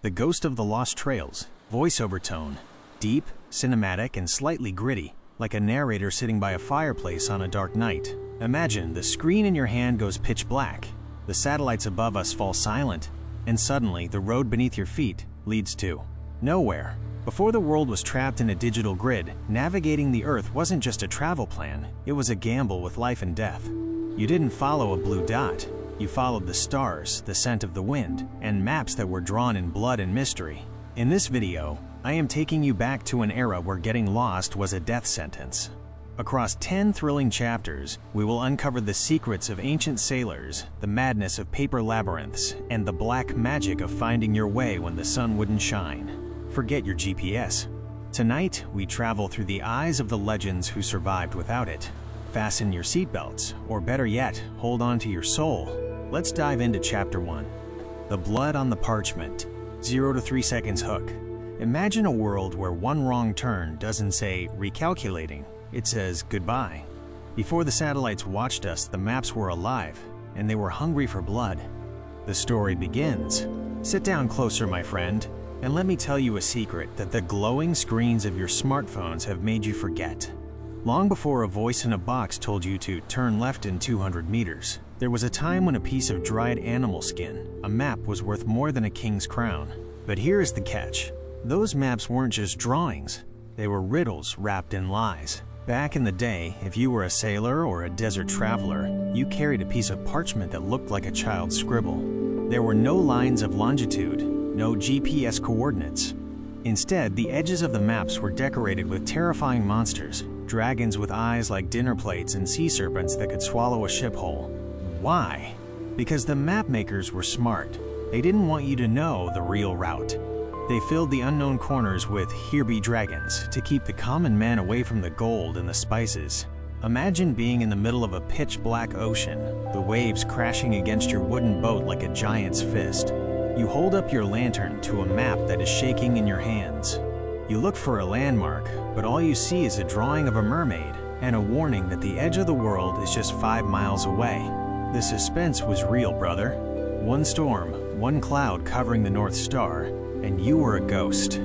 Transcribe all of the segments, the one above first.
The Ghost of the Lost Trails, voiceover tone, deep, cinematic, and slightly gritty, like a narrator sitting by a fireplace on a dark night. Imagine the screen in your hand goes pitch black, the satellites above us fall silent, and suddenly the road beneath your feet leads to nowhere. Before the world was trapped in a digital grid, navigating the Earth wasn't just a travel plan, it was a gamble with life and death. You didn't follow a blue dot, you followed the stars, the scent of the wind, and maps that were drawn in blood and mystery. In this video, I am taking you back to an era where getting lost was a death sentence. Across 10 thrilling chapters, we will uncover the secrets of ancient sailors, the madness of paper labyrinths, and the black magic of finding your way when the sun wouldn't shine. Forget your GPS. Tonight, we travel through the eyes of the legends who survived without it. Fasten your seatbelts, or better yet, hold on to your soul. Let's dive into Chapter 1. The Blood on the Parchment. 0 to 3 seconds hook. Imagine a world where one wrong turn doesn't say recalculating, it says goodbye. Before the satellites watched us, the maps were alive, and they were hungry for blood. The story begins. Sit down closer, my friend, and let me tell you a secret that the glowing screens of your smartphones have made you forget. Long before a voice in a box told you to turn left in 200 meters, there was a time when a piece of dried animal skin, a map, was worth more than a king's crown. But here's the catch. Those maps weren't just drawings, they were riddles wrapped in lies. Back in the day, if you were a sailor or a desert traveler, you carried a piece of parchment that looked like a child's scribble. There were no lines of longitude, no GPS coordinates. Instead, the edges of the maps were decorated with terrifying monsters, dragons with eyes like dinner plates and sea serpents that could swallow a ship whole. Why? Because the map makers were smart. They didn't want you to know the real route. They filled the unknown corners with "Here be dragons" to keep the common man away from the gold and the spices. Imagine being in the middle of a pitch-black ocean, the waves crashing against your wooden boat like a giant's fist. You hold up your lantern to a map that is shaking in your hands. You look for a landmark, but all you see is a drawing of a mermaid and a warning that the edge of the world is just 5 miles away. The suspense was real, brother. One storm, one cloud covering the North Star, and you were a ghost.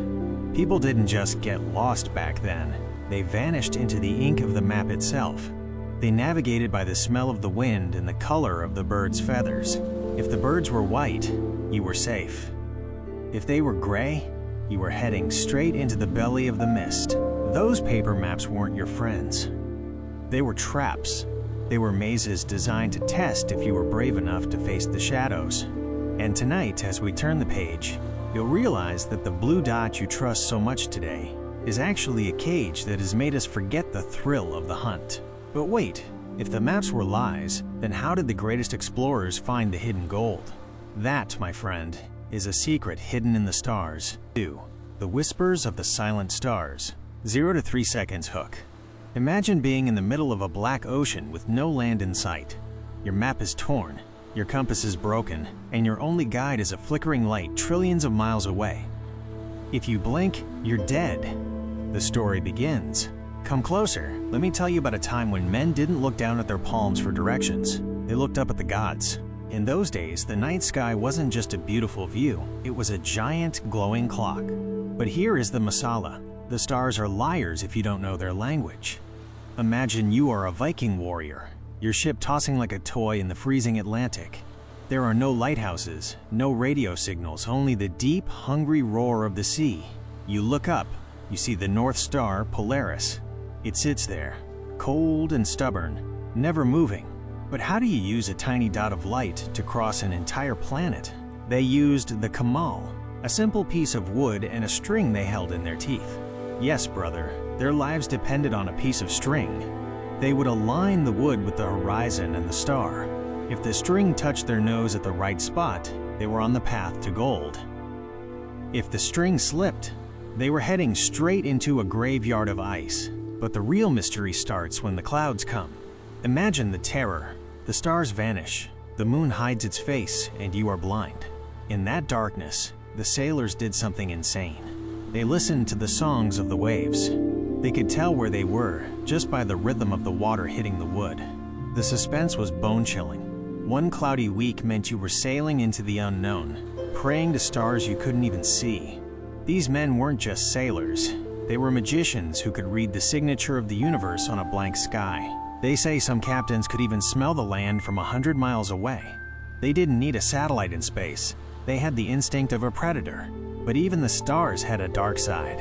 People didn't just get lost back then. They vanished into the ink of the map itself. They navigated by the smell of the wind and the color of the birds' feathers. If the birds were white, you were safe. If they were gray, you were heading straight into the belly of the mist. Those paper maps weren't your friends. They were traps. They were mazes designed to test if you were brave enough to face the shadows. And tonight, as we turn the page, you'll realize that the blue dot you trust so much today is actually a cage that has made us forget the thrill of the hunt. But wait, if the maps were lies, then how did the greatest explorers find the hidden gold? That, my friend, is a secret hidden in the stars. 2. The Whispers of the Silent Stars. 0 to 3 seconds hook. Imagine being in the middle of a black ocean with no land in sight. Your map is torn, your compass is broken, and your only guide is a flickering light trillions of miles away. If you blink, you're dead. The story begins. Come closer. Let me tell you about a time when men didn't look down at their palms for directions. They looked up at the gods. In those days, the night sky wasn't just a beautiful view, it was a giant glowing clock. But here is the masala. The stars are liars if you don't know their language. Imagine you are a Viking warrior, your ship tossing like a toy in the freezing Atlantic. There are no lighthouses, no radio signals, only the deep, hungry roar of the sea. You look up, you see the North Star, Polaris. It sits there, cold and stubborn, never moving. But how do you use a tiny dot of light to cross an entire planet? They used the kamal, a simple piece of wood and a string they held in their teeth. Yes, brother, their lives depended on a piece of string. They would align the wood with the horizon and the star. If the string touched their nose at the right spot, they were on the path to gold. If the string slipped, they were heading straight into a graveyard of ice. But the real mystery starts when the clouds come. Imagine the terror. The stars vanish, the moon hides its face, and you are blind. In that darkness, the sailors did something insane. They listened to the songs of the waves. They could tell where they were just by the rhythm of the water hitting the wood. The suspense was bone-chilling. One cloudy week meant you were sailing into the unknown, praying to stars you couldn't even see. These men weren't just sailors. They were magicians who could read the signature of the universe on a blank sky. They say some captains could even smell the land from 100 miles away. They didn't need a satellite in space. They had the instinct of a predator. But even the stars had a dark side.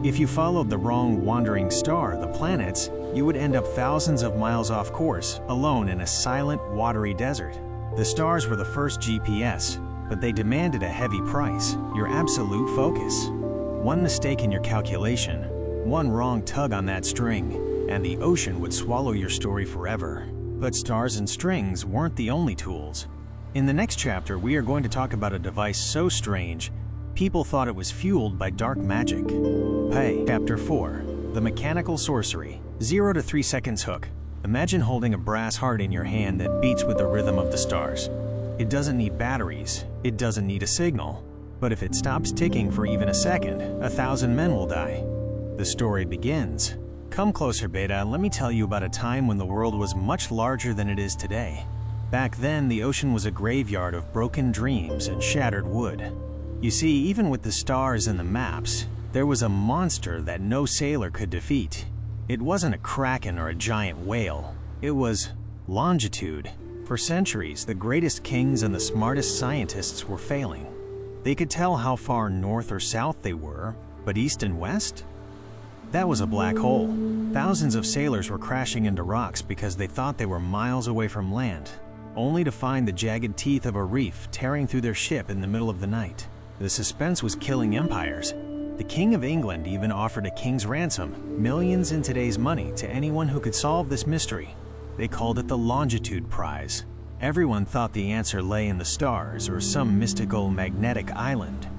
If you followed the wrong wandering star, the planets, you would end up thousands of miles off course, alone in a silent, watery desert. The stars were the first GPS, but they demanded a heavy price, your absolute focus. One mistake in your calculation, one wrong tug on that string, and the ocean would swallow your story forever. But stars and strings weren't the only tools. In the next chapter, we are going to talk about a device so strange, people thought it was fueled by dark magic. Chapter 4. The Mechanical Sorcery. 0 to 3 seconds hook. Imagine holding a brass heart in your hand that beats with the rhythm of the stars. It doesn't need batteries. It doesn't need a signal. But if it stops ticking for even a second, 1,000 men will die. The story begins. Come closer, Beta, and let me tell you about a time when the world was much larger than it is today. Back then, the ocean was a graveyard of broken dreams and shattered wood. You see, even with the stars and the maps, there was a monster that no sailor could defeat. It wasn't a kraken or a giant whale. It was longitude. For centuries, the greatest kings and the smartest scientists were failing. They could tell how far north or south they were, but east and west? That was a black hole. Thousands of sailors were crashing into rocks because they thought they were miles away from land, only to find the jagged teeth of a reef tearing through their ship in the middle of the night. The suspense was killing empires. The King of England even offered a king's ransom, millions in today's money, to anyone who could solve this mystery. They called it the Longitude Prize. Everyone thought the answer lay in the stars or some mystical magnetic island.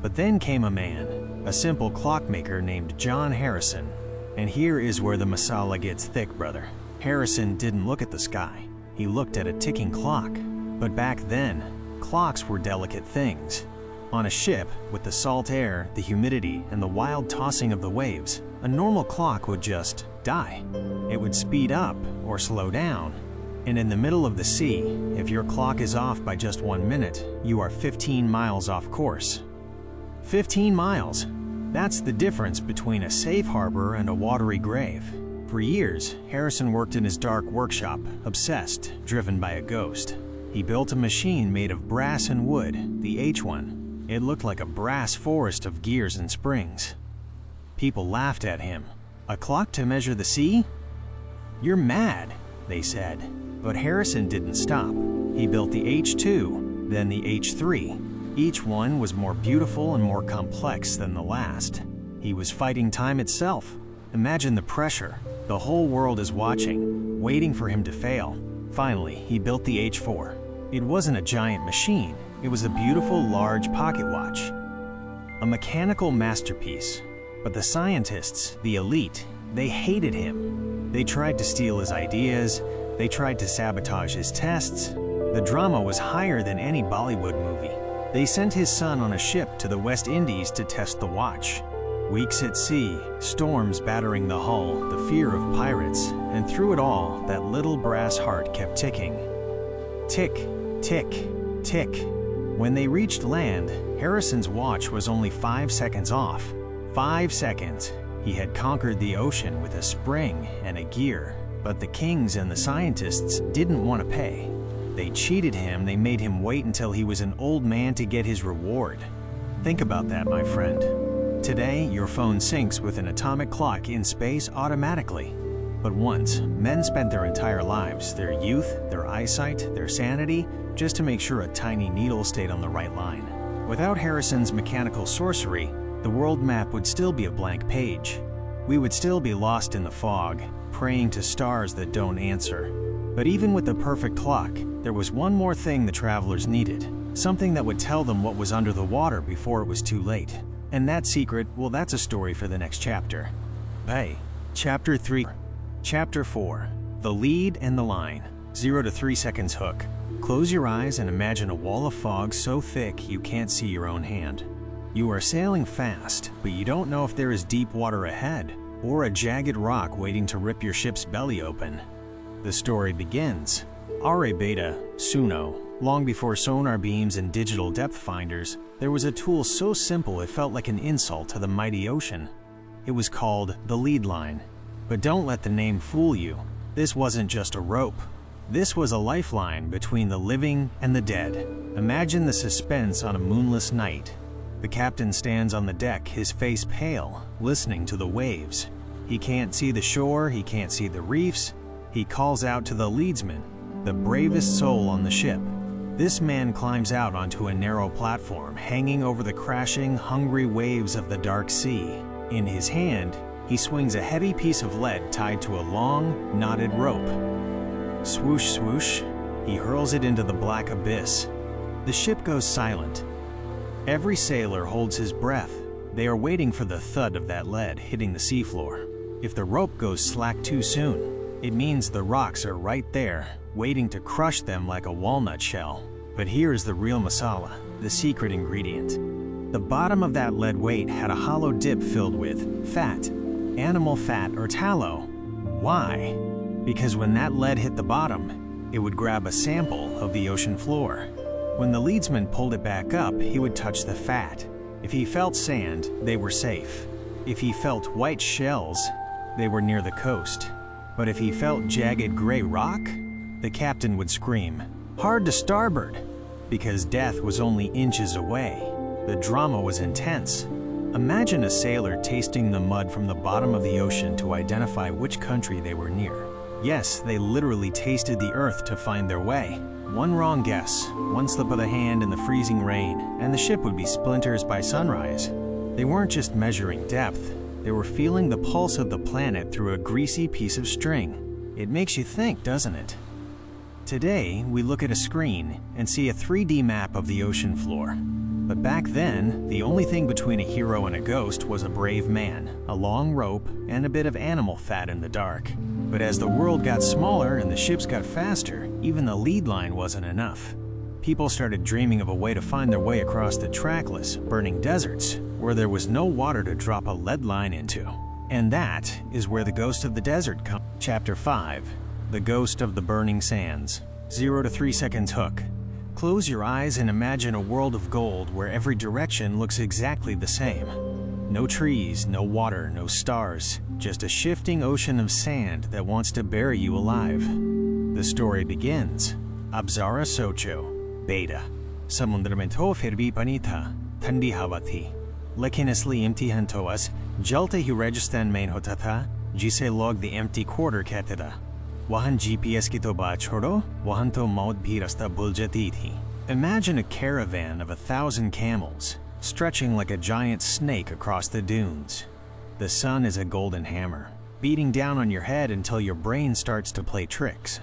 But then came a man, a simple clockmaker named John Harrison. And here is where the masala gets thick, brother. Harrison didn't look at the sky. He looked at a ticking clock. But back then, clocks were delicate things. On a ship, with the salt air, the humidity, and the wild tossing of the waves, a normal clock would just die. It would speed up or slow down. And in the middle of the sea, if your clock is off by just 1 minute, you are 15 miles off course. 15 miles! That's the difference between a safe harbor and a watery grave. For years, Harrison worked in his dark workshop, obsessed, driven by a ghost. He built a machine made of brass and wood, the H1. It looked like a brass forest of gears and springs. People laughed at him. A clock to measure the sea? You're mad, they said. But Harrison didn't stop. He built the H2, then the H3. Each one was more beautiful and more complex than the last. He was fighting time itself. Imagine the pressure. The whole world is watching, waiting for him to fail. Finally, he built the H4. It wasn't a giant machine. It was a beautiful, large pocket watch. A mechanical masterpiece. But the scientists, the elite, they hated him. They tried to steal his ideas. They tried to sabotage his tests. The drama was higher than any Bollywood movie. They sent his son on a ship to the West Indies to test the watch. Weeks at sea, storms battering the hull, the fear of pirates, and through it all, that little brass heart kept ticking. Tick, tick, tick. When they reached land, Harrison's watch was only 5 seconds off. 5 seconds. He had conquered the ocean with a spring and a gear. But the kings and the scientists didn't want to pay. They cheated him. They made him wait until he was an old man to get his reward. Think about that, my friend. Today, your phone syncs with an atomic clock in space automatically. But once, men spent their entire lives, their youth, their eyesight, their sanity, just to make sure a tiny needle stayed on the right line. Without Harrison's mechanical sorcery, the world map would still be a blank page. We would still be lost in the fog, praying to stars that don't answer. But even with the perfect clock, there was one more thing the travelers needed. Something that would tell them what was under the water before it was too late. And that secret, well, that's a story for the next chapter. Chapter 3. Chapter 4. The Lead and the Line. 0 to 3 seconds hook. Close your eyes and imagine a wall of fog so thick you can't see your own hand. You are sailing fast, but you don't know if there is deep water ahead or a jagged rock waiting to rip your ship's belly open. The story begins. Are Beta, Suno, Long before sonar beams and digital depth finders, there was a tool so simple it felt like an insult to the mighty ocean. It was called the lead line. But don't let the name fool you. This wasn't just a rope. This was a lifeline between the living and the dead. Imagine the suspense on a moonless night. The captain stands on the deck, his face pale, listening to the waves. He can't see the shore, he can't see the reefs. He calls out to the leadsman, the bravest soul on the ship. This man climbs out onto a narrow platform, hanging over the crashing, hungry waves of the dark sea. In his hand, he swings a heavy piece of lead tied to a long, knotted rope. Swoosh, swoosh, he hurls it into the black abyss. The ship goes silent. Every sailor holds his breath. They are waiting for the thud of that lead hitting the seafloor. If the rope goes slack too soon, it means the rocks are right there, waiting to crush them like a walnut shell. But here is the real masala, the secret ingredient. The bottom of that lead weight had a hollow dip filled with fat, animal fat or tallow. Why? Because when that lead hit the bottom, it would grab a sample of the ocean floor. When the leadsman pulled it back up, he would touch the fat. If he felt sand, they were safe. If he felt white shells, they were near the coast. But if he felt jagged gray rock, the captain would scream, "Hard to starboard!" because death was only inches away. The drama was intense. Imagine a sailor tasting the mud from the bottom of the ocean to identify which country they were near. Yes, they literally tasted the earth to find their way. One wrong guess, one slip of the hand in the freezing rain, and the ship would be splinters by sunrise. They weren't just measuring depth, they were feeling the pulse of the planet through a greasy piece of string. It makes you think, doesn't it? Today, we look at a screen and see a 3D map of the ocean floor. But back then, the only thing between a hero and a ghost was a brave man, a long rope, and a bit of animal fat in the dark. But as the world got smaller and the ships got faster, even the lead line wasn't enough. People started dreaming of a way to find their way across the trackless, burning deserts, where there was no water to drop a lead line into. And that is where the Ghost of the Desert comes. Chapter 5. The Ghost of the Burning Sands. 0 to 3 seconds hook. Close your eyes and imagine a world of gold where every direction looks exactly the same. No trees, no water, no stars, just a shifting ocean of sand that wants to bury you alive. The story begins. Apsara Socho, Beta. समुद्र में तो फिर भी पानी था, ठंडी हवा थी, लेकिन असली इम्तिहान तो बस जलते ही रेगिस्तान में होता था, जिसे लोग the empty quarter कहते थे. वहाँ GPS की तो बात छोड़ो, वहाँ तो मौत भी रास्ता भूल जाती थी. Imagine a caravan of 1,000 camels, stretching like a giant snake across the dunes. The sun is a golden hammer, beating down on your head until your brain starts to play tricks.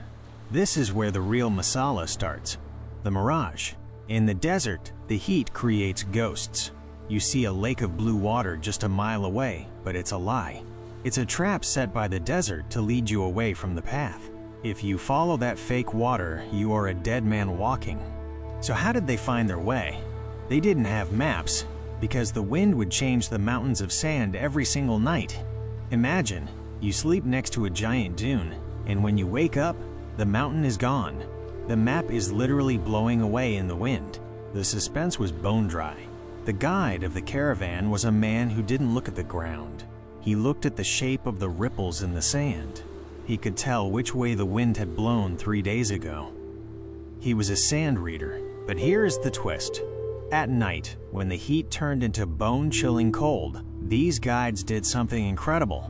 This is where the real masala starts. The mirage. In the desert, the heat creates ghosts. You see a lake of blue water just a mile away, but it's a lie. It's a trap set by the desert to lead you away from the path. If you follow that fake water, you are a dead man walking. So how did they find their way? They didn't have maps, because the wind would change the mountains of sand every single night. Imagine, you sleep next to a giant dune, and when you wake up, the mountain is gone. The map is literally blowing away in the wind. The suspense was bone dry. The guide of the caravan was a man who didn't look at the ground. He looked at the shape of the ripples in the sand. He could tell which way the wind had blown 3 days ago. He was a sand reader, but here is the twist. At night, when the heat turned into bone-chilling cold, these guides did something incredible.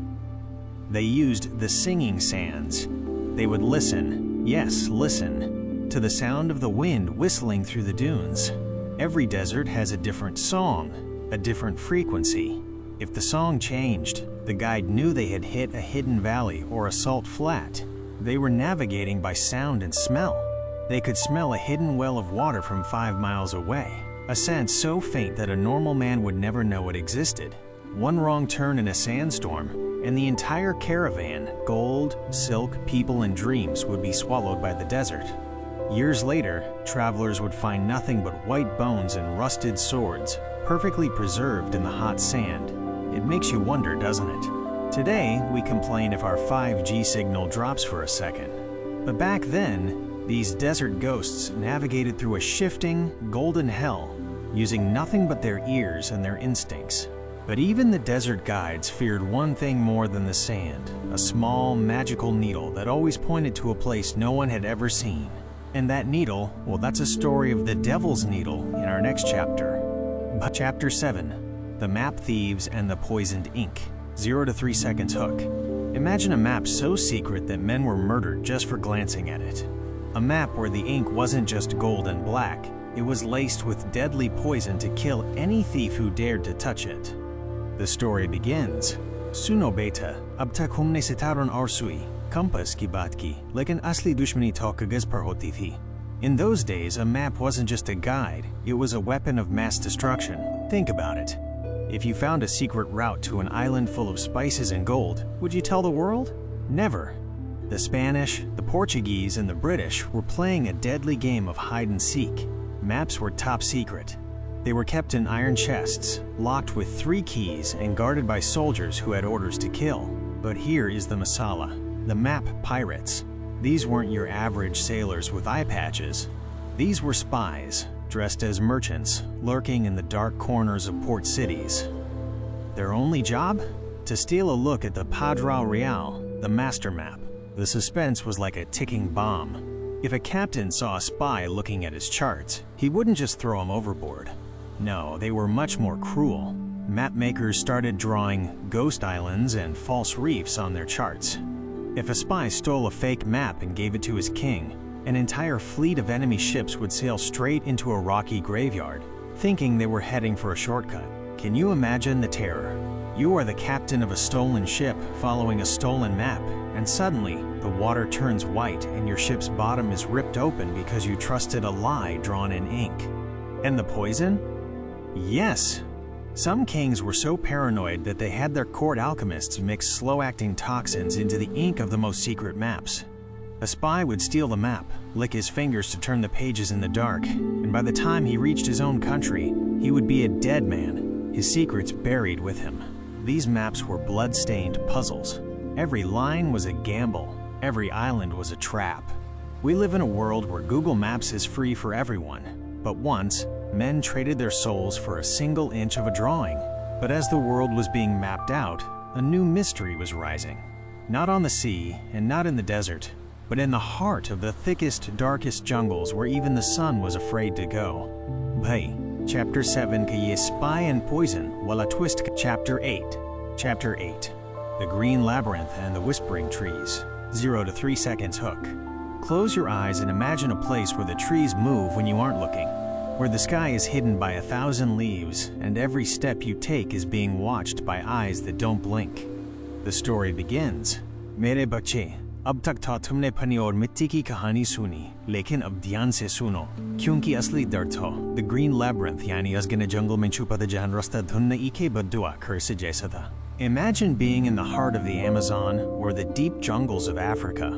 They used the singing sands. They would listen, yes, listen, to the sound of the wind whistling through the dunes. Every desert has a different song, a different frequency. If the song changed, the guide knew they had hit a hidden valley or a salt flat. They were navigating by sound and smell. They could smell a hidden well of water from 5 miles away, a scent so faint that a normal man would never know it existed. One wrong turn in a sandstorm, and the entire caravan, gold, silk, people, and dreams would be swallowed by the desert. Years later, travelers would find nothing but white bones and rusted swords, perfectly preserved in the hot sand. It makes you wonder, doesn't it? Today, we complain if our 5G signal drops for a second. But back then, These desert ghosts navigated through a shifting, golden hell, using nothing but their ears and their instincts. But even the desert guides feared one thing more than the sand, a small, magical needle that always pointed to a place no one had ever seen. And that needle, well, that's a story of the Devil's Needle in our next chapter. Chapter 7, The Map Thieves and the Poisoned Ink, 0 to 3 seconds hook. Imagine a map so secret that men were murdered just for glancing at it. A map where the ink wasn't just gold and black, it was laced with deadly poison to kill any thief who dared to touch it. The story begins. Suno beta, ab tak humne sitaron arsui, compass ki baat ki, lekin asli dushmani to kagas par hoti thi. In those days, a map wasn't just a guide, it was a weapon of mass destruction. Think about it. If you found a secret route to an island full of spices and gold, would you tell the world? Never. The Spanish, the Portuguese, and the British were playing a deadly game of hide and seek. Maps were top secret. They were kept in iron chests, locked with 3 keys and guarded by soldiers who had orders to kill. But here is the masala, the map pirates. These weren't your average sailors with eye patches. These were spies, dressed as merchants, lurking in the dark corners of port cities. Their only job? To steal a look at the Padrão Real, the master map. The suspense was like a ticking bomb. If a captain saw a spy looking at his charts, he wouldn't just throw him overboard. No, they were much more cruel. Mapmakers started drawing ghost islands and false reefs on their charts. If a spy stole a fake map and gave it to his king, an entire fleet of enemy ships would sail straight into a rocky graveyard, thinking they were heading for a shortcut. Can you imagine the terror? You are the captain of a stolen ship following a stolen map, and suddenly the water turns white and your ship's bottom is ripped open because you trusted a lie drawn in ink. And the poison? Yes. Some kings were so paranoid that they had their court alchemists mix slow-acting toxins into the ink of the most secret maps. A spy would steal the map, lick his fingers to turn the pages in the dark, and by the time he reached his own country, he would be a dead man, his secrets buried with him. These maps were blood-stained puzzles. Every line was a gamble. Every island was a trap. We live in a world where Google Maps is free for everyone. But once, men traded their souls for a single inch of a drawing. But as the world was being mapped out, a new mystery was rising. Not on the sea and not in the desert, but in the heart of the thickest, darkest jungles where even the sun was afraid to go. Bhai, Chapter 7 Kaye Spy and Poison, Wala Twist. Chapter 8. Chapter 8. The Green Labyrinth and the Whispering Trees, 0 to 3 seconds hook. Close your eyes and imagine a place where the trees move when you aren't looking, where the sky is hidden by 1,000 leaves and every step you take is being watched by eyes that don't blink. The story begins. Mere bachche, ab tak tha tumne phani aur mitti ki kahani suni, lekin ab dhyan se suno, kyunki asli dard ho. The Green Labyrinth yani asgane jungle mein chupa the jahan rasta dhunna ike badua kurse jaisa tha. Imagine being in the heart of the Amazon or the deep jungles of Africa.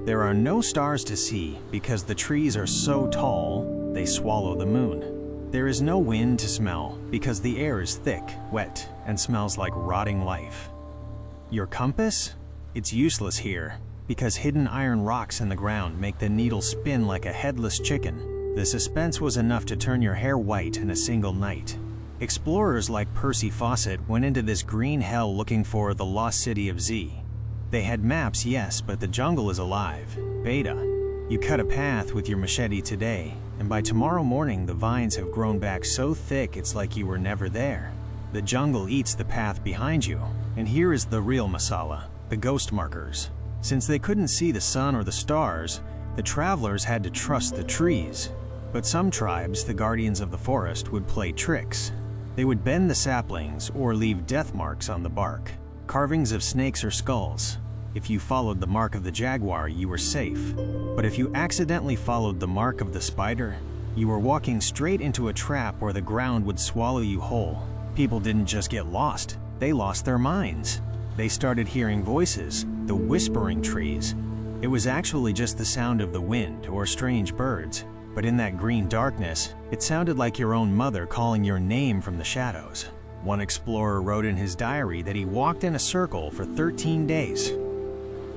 There are no stars to see because the trees are so tall, they swallow the moon. There is no wind to smell because the air is thick, wet, and smells like rotting life. Your compass? It's useless here because hidden iron rocks in the ground make the needle spin like a headless chicken. The suspense was enough to turn your hair white in a single night. Explorers like Percy Fawcett went into this green hell looking for the lost city of Z. They had maps, yes, but the jungle is alive. Beta. You cut a path with your machete today, and by tomorrow morning the vines have grown back so thick it's like you were never there. The jungle eats the path behind you, and here is the real masala, the ghost markers. Since they couldn't see the sun or the stars, the travelers had to trust the trees. But some tribes, the guardians of the forest, would play tricks. They would bend the saplings or leave death marks on the bark, carvings of snakes or skulls. If you followed the mark of the jaguar, you were safe. But if you accidentally followed the mark of the spider, you were walking straight into a trap where the ground would swallow you whole. People didn't just get lost, they lost their minds. They started hearing voices, the whispering trees. It was actually just the sound of the wind or strange birds. But in that green darkness, it sounded like your own mother calling your name from the shadows. One explorer wrote in his diary that he walked in a circle for 13 days.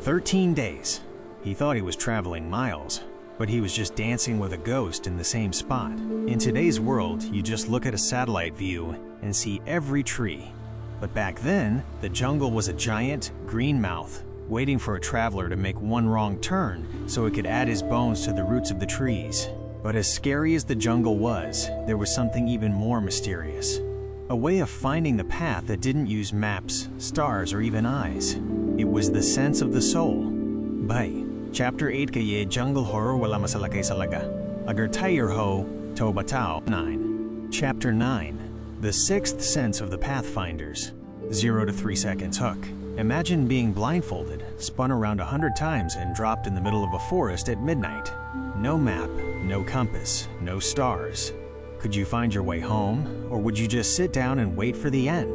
13 days. He thought he was traveling miles. but he was just dancing with a ghost in the same spot. In today's world, you just look at a satellite view and see every tree. But back then, the jungle was a giant, green mouth, waiting for a traveler to make one wrong turn so it could add his bones to the roots of the trees. But as scary as the jungle was, there was something even more mysterious. A way of finding the path that didn't use maps, stars, or even eyes. It was the sense of the soul. Bhai, Chapter 8 kaye Jungle Horror wala masalakay salaga. Agar tayo ho, to batao. 9. Chapter 9. The Sixth Sense of the Pathfinders. 0 to 3 seconds hook. Imagine being blindfolded, spun around 100 times, and dropped in the middle of a forest at midnight. No map, no compass, no stars. Could you find your way home, or would you just sit down and wait for the end?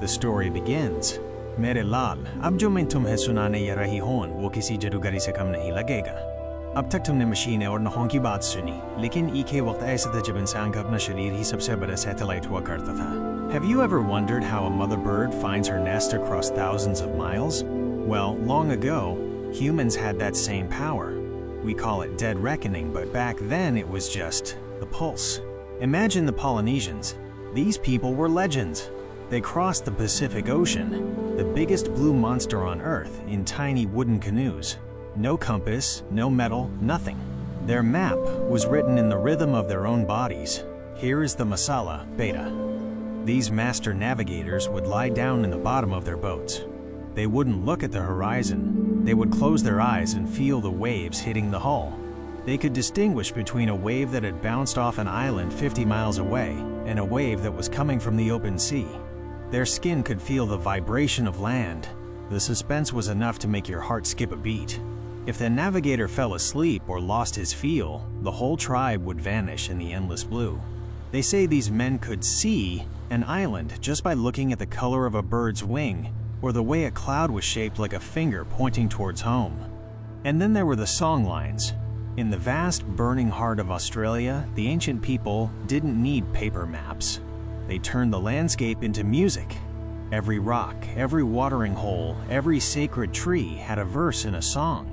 The story begins. मेरे लाल, अब जो मैं तुम्हें सुनाने जा रही हूँ वो किसी जादूगरी से कम नहीं लगेगा। अब तक तुमने मशीनें और नखों की बात सुनी, लेकिन एक वक्त ऐसा था जब इंसान का अपना शरीर ही सबसे बड़ा सैटेलाइट हुआ करता था। Have you ever wondered how a mother bird finds her nest across thousands of miles? Well, long ago, humans had that same power. We call it dead reckoning, but back then it was just the pulse. Imagine the Polynesians. These people were legends. They crossed the Pacific Ocean, the biggest blue monster on Earth, in tiny wooden canoes. No compass, no metal, nothing. Their map was written in the rhythm of their own bodies. Here is the Masala, Beta. These master navigators would lie down in the bottom of their boats. They wouldn't look at the horizon. They would close their eyes and feel the waves hitting the hull. They could distinguish between a wave that had bounced off an island 50 miles away and a wave that was coming from the open sea. Their skin could feel the vibration of land. The suspense was enough to make your heart skip a beat. If the navigator fell asleep or lost his feel, the whole tribe would vanish in the endless blue. They say these men could see an island just by looking at the color of a bird's wing or the way a cloud was shaped like a finger pointing towards home. And then there were the song lines. In the vast, burning heart of Australia, the ancient people didn't need paper maps. They turned the landscape into music. Every rock, every watering hole, every sacred tree had a verse in a song.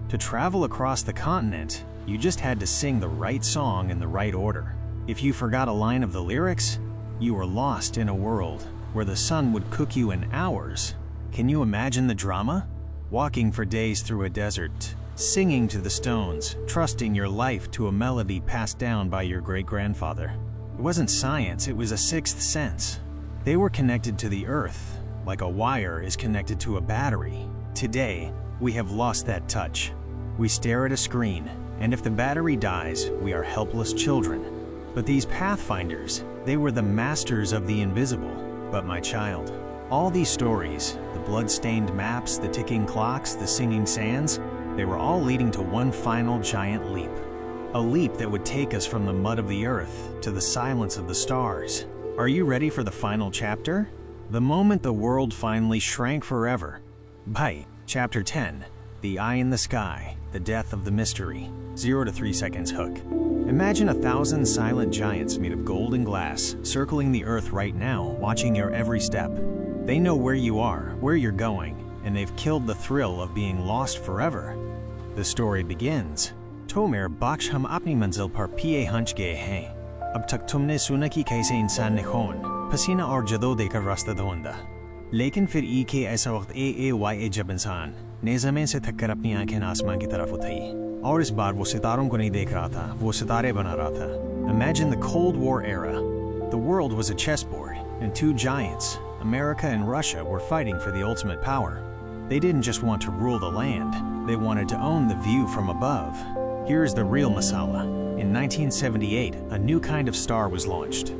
To travel across the continent, you just had to sing the right song in the right order. If you forgot a line of the lyrics, you were lost in a world where the sun would cook you in hours. Can you imagine the drama? Walking for days through a desert, singing to the stones, trusting your life to a melody passed down by your great-grandfather. It wasn't science, it was a sixth sense. They were connected to the earth, like a wire is connected to a battery. Today, we have lost that touch. We stare at a screen, and if the battery dies, we are helpless children. But these pathfinders, they were the masters of the invisible. But my child, all these stories, the blood-stained maps, the ticking clocks, the singing sands, they were all leading to one final giant leap. A leap that would take us from the mud of the earth to the silence of the stars. Are you ready for the final chapter? The moment the world finally shrank forever. Bhai, Chapter 10. The Eye in the Sky, the Death of the Mystery. 0 to 3 seconds hook. Imagine 1,000 silent giants made of gold and glass, circling the earth right now, watching your every step. They know where you are, where you're going, and they've killed the thrill of being lost forever. The story begins. Tomer baksh hum apni manzil par piye hunch gaye hain. Ab tak tumne suna ki kaise insan ne khon, pasina aur jado dekar rasta dhonda. लेकिन फिर ई के ऐसा वक्त ए जब इंसान ने ज़मीन से थककर अपनी आंखें आसमान की तरफ उठाई और इस बार वो सितारों को नहीं देख रहा था, वो सितारे बना रहा था. Imagine the Cold War era. The world was a chessboard, and two giants, America and Russia, were fighting for the ultimate power. They didn't just want to rule the land, they wanted to own the view from above. Here's the real masala. In 1978, a new kind of star was launched.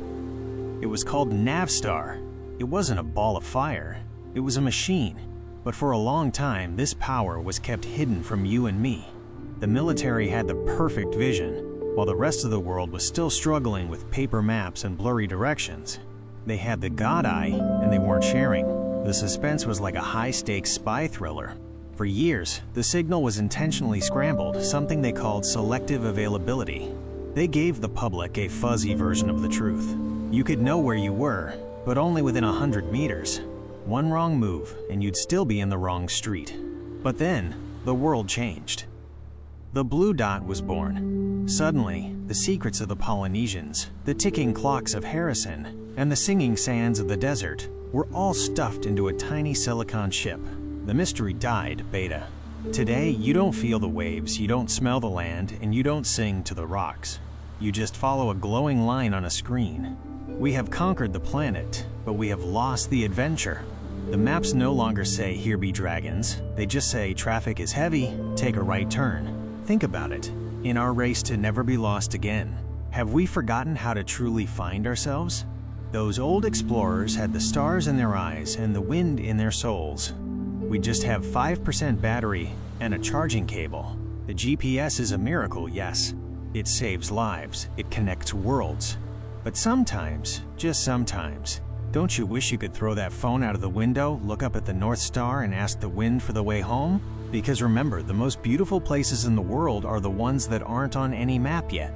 It was called Navstar. It wasn't a ball of fire, it was a machine. But for a long time, this power was kept hidden from you and me. The military had the perfect vision, while the rest of the world was still struggling with paper maps and blurry directions. They had the God Eye, and they weren't sharing. The suspense was like a high-stakes spy thriller. For years, the signal was intentionally scrambled, something they called selective availability. They gave the public a fuzzy version of the truth. You could know where you were, but only within 100 meters. One wrong move, and you'd still be in the wrong street. But then, the world changed. the blue dot was born. Suddenly, the secrets of the Polynesians, the ticking clocks of Harrison, and the singing sands of the desert were all stuffed into a tiny silicon ship. The mystery died, Beta. Today, you don't feel the waves, you don't smell the land, and you don't sing to the rocks. You just follow a glowing line on a screen. We have conquered the planet, but we have lost the adventure. The maps no longer say, "Here be dragons." They just say, "Traffic is heavy, take a right turn." Think about it. In our race to never be lost again, have we forgotten how to truly find ourselves? Those old explorers had the stars in their eyes and the wind in their souls. We just have 5% battery and a charging cable. The GPS is a miracle, yes. It saves lives, it connects worlds. But sometimes, just sometimes, don't you wish you could throw that phone out of the window, look up at the North Star, and ask the wind for the way home? Because remember, the most beautiful places in the world are the ones that aren't on any map yet.